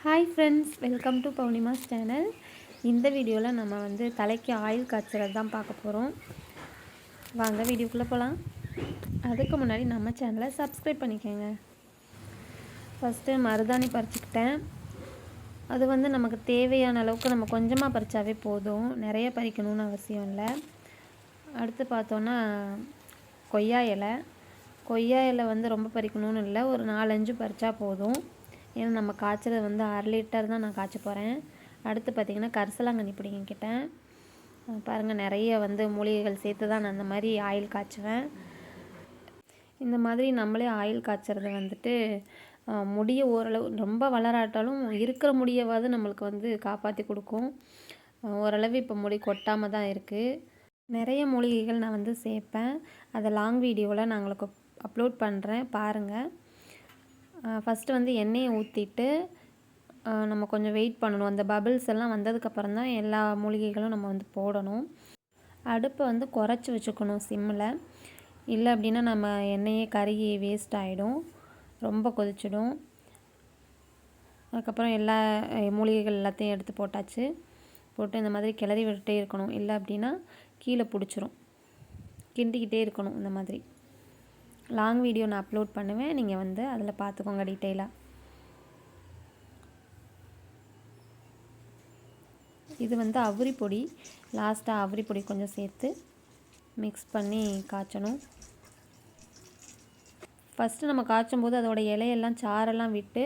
Hi friends, welcome to Pournima's channel. இந்த வீடியோவில் நம்ம தலைக்கு ஆயில் காய்ச்சறது தான் பார்க்க போகிறோம். வாங்க வீடியோக்குள்ளே போகலாம். அதுக்கு முன்னாடி நம்ம சேனலை சப்ஸ்கிரைப் பண்ணிக்கோங்க. ஃபஸ்ட்டு மருதாணி பறிச்சுக்கிட்டேன். அது நமக்கு தேவையான அளவுக்கு நம்ம கொஞ்சமாக பறித்தாவே போதும், நிறைய பறிக்கணும்னு அவசியம் இல்லை. அடுத்து பார்த்தோன்னா கொய்யா இலை ரொம்ப பறிக்கணும்னு இல்லை, ஒரு 4-5 பறித்தா போதும். ஏன்னா நம்ம காய்ச்சறது 1/2 லிட்டர் தான் நான் காய்ச்ச போகிறேன். அடுத்து பார்த்திங்கன்னா கரிசலாங்கண்ணி பிடிங்கிக்கிட்டேன். பாருங்கள், நிறைய மூலிகைகள் சேர்த்து தான் நான் அந்த மாதிரி ஆயில் காய்ச்சுவேன். இந்த மாதிரி நம்மளே ஆயில் காய்ச்சறது முடியை ஓரளவு ரொம்ப வளராட்டாலும் இருக்கிற முடியவாது நம்மளுக்கு காப்பாற்றி கொடுக்கும். ஓரளவு இப்போ முடி கொட்டாமல் தான் இருக்குது. நிறைய மூலிகைகள் நான் சேர்ப்பேன். அதை லாங் வீடியோவில் நான் உங்களுக்கு அப்லோட் பண்ணுறேன், பாருங்கள். ஃபஸ்ட்டு எண்ணெயை ஊற்றிட்டு நம்ம கொஞ்சம் வெயிட் பண்ணணும். அந்த பபிள்ஸ் எல்லாம் வந்ததுக்கப்புறம் தான் எல்லா மூலிகைகளும் நம்ம போடணும். அடுப்பை குறைச்சி வச்சுக்கணும் சிம்மில். இல்லை அப்படின்னா நம்ம எண்ணெயே கருகி வேஸ்ட் ஆகிடும், ரொம்ப கொதிச்சிடும். அதுக்கப்புறம் எல்லா மூலிகைகள் எல்லாத்தையும் எடுத்து போட்டு இந்த மாதிரி கிளறி விட்டுட்டே இருக்கணும். இல்லை அப்படின்னா கீழே பிடிச்சிரும், கிண்டிக்கிட்டே இருக்கணும். இந்த மாதிரி லாங் வீடியோ நான் அப்லோட் பண்ணுவேன், நீங்கள் அதில் பார்த்துக்கோங்க டீட்டெயிலாக. இது அவுரி பொடி. லாஸ்ட்டாக அவுரி பொடி கொஞ்சம் சேர்த்து மிக்ஸ் பண்ணி காய்ச்சணும். ஃபஸ்ட்டு நம்ம காய்ச்சும் போது அதோட இலையெல்லாம் சாரெல்லாம் விட்டு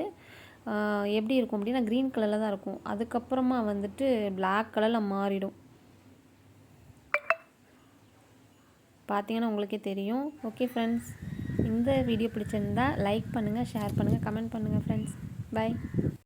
எப்படி இருக்கும் அப்படின்னா க்ரீன் கலரில் தான் இருக்கும். அதுக்கப்புறமா பிளாக் கலரில் மாறிடும். பார்த்தீங்கன்னா உங்களுக்கே தெரியும். ஓகே ஃப்ரெண்ட்ஸ், இந்த வீடியோ பிடிச்சிருந்தா லைக் பண்ணுங்கள், ஷேர் பண்ணுங்கள், கமெண்ட் பண்ணுங்கள் ஃப்ரெண்ட்ஸ். பை.